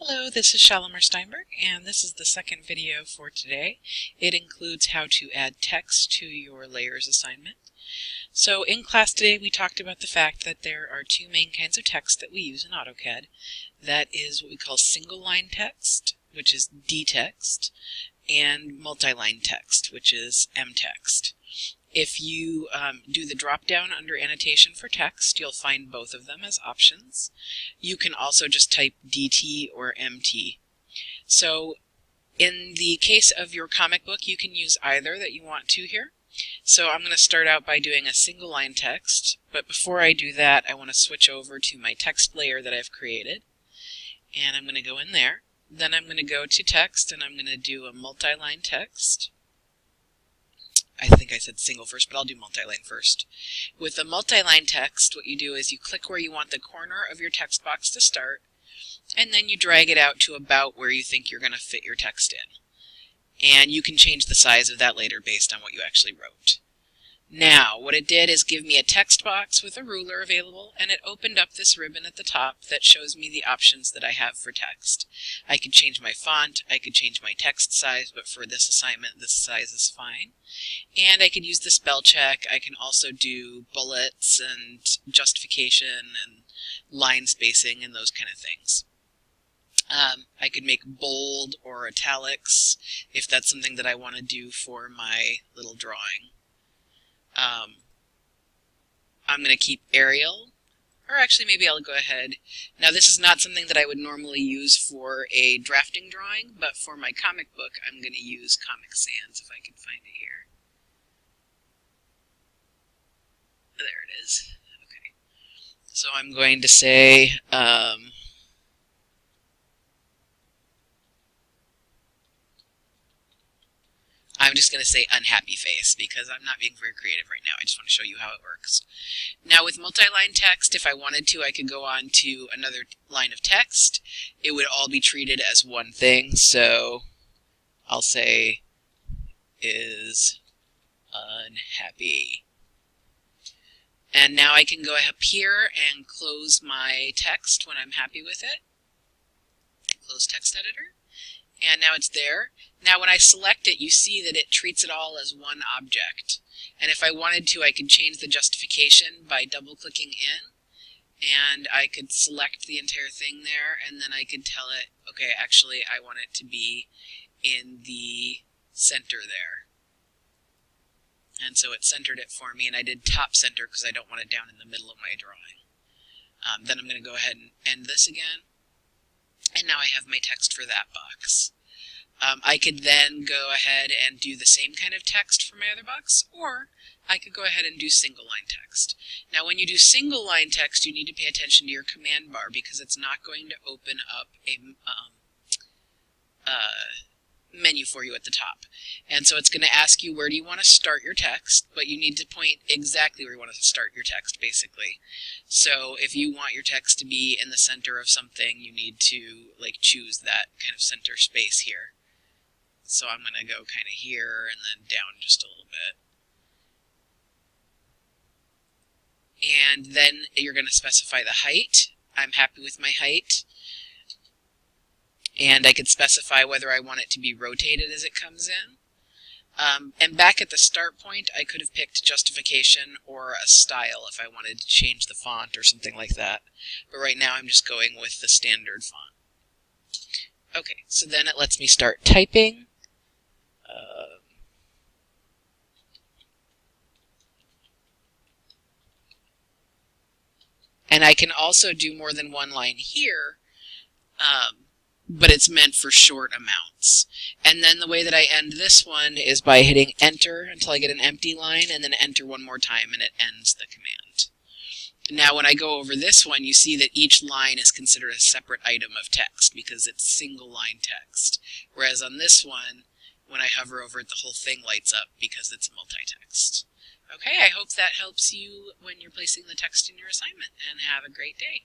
Hello, this is Shalimar Steinberg, and this is the second video for today. It includes how to add text to your layers assignment. So in class today we talked about the fact that there are two main kinds of text that we use in AutoCAD. That is what we call single line text, which is dtext, and multi-line text, which is mtext. If you do the drop-down under annotation for text, you'll find both of them as options. You can also just type DT or MT. So in the case of your comic book, you can use either that you want to here. So I'm going to start out by doing a single line text, but before I do that, I want to switch over to my text layer that I've created. And I'm going to go in there. Then I'm going to go to text, and I'm going to do a multi-line text. I think I said single first, but I'll do multi-line first. With a multi-line text, what you do is you click where you want the corner of your text box to start, and then you drag it out to about where you think you're going to fit your text in. And you can change the size of that later based on what you actually wrote. Now, what it did is give me a text box with a ruler available, and it opened up this ribbon at the top that shows me the options that I have for text. I could change my font, I could change my text size, but for this assignment, this size is fine. And I could use the spell check. I can also do bullets and justification and line spacing and those kind of things. I could make bold or italics if that's something that I want to do for my little drawing. I'm going to keep Arial, or actually maybe I'll go ahead. Now this is not something that I would normally use for a drafting drawing, but for my comic book I'm going to use Comic Sans if I can find it here. There it is. Okay. So I'm going to say I'm just going to say unhappy face because I'm not being very creative right now. I just want to show you how it works. Now with multi-line text, if I wanted to, I could go on to another line of text. It would all be treated as one thing. So I'll say is unhappy. And now I can go up here and close my text when I'm happy with it. Close text editor. And now it's there. Now when I select it, you see that it treats it all as one object. And if I wanted to, I could change the justification by double-clicking in. And I could select the entire thing there, and then I could tell it, okay, actually I want it to be in the center there. And so it centered it for me, and I did top center because I don't want it down in the middle of my drawing. Then I'm going to go ahead and end this again. And now I have my text for that box. I could then go ahead and do the same kind of text for my other box, or I could go ahead and do single line text. Now when you do single line text, you need to pay attention to your command bar because it's not going to open up a menu for you at the top. And so it's going to ask you where do you want to start your text, but you need to point exactly where you want to start your text, basically. So if you want your text to be in the center of something, you need to choose that kind of center space here. So I'm going to go kind of here and then down just a little bit. And then you're going to specify the height. I'm happy with my height. And I could specify whether I want it to be rotated as it comes in. And back at the start point, I could have picked justification or a style if I wanted to change the font or something like that. But right now I'm just going with the standard font. Okay, so then it lets me start typing. And I can also do more than one line here. But it's meant for short amounts. And then the way that I end this one is by hitting enter until I get an empty line, and then enter one more time and it ends the command. Now when I go over this one, you see that each line is considered a separate item of text because it's single line text. Whereas on this one, when I hover over it, the whole thing lights up because it's multi-text. Okay, I hope that helps you when you're placing the text in your assignment, and have a great day.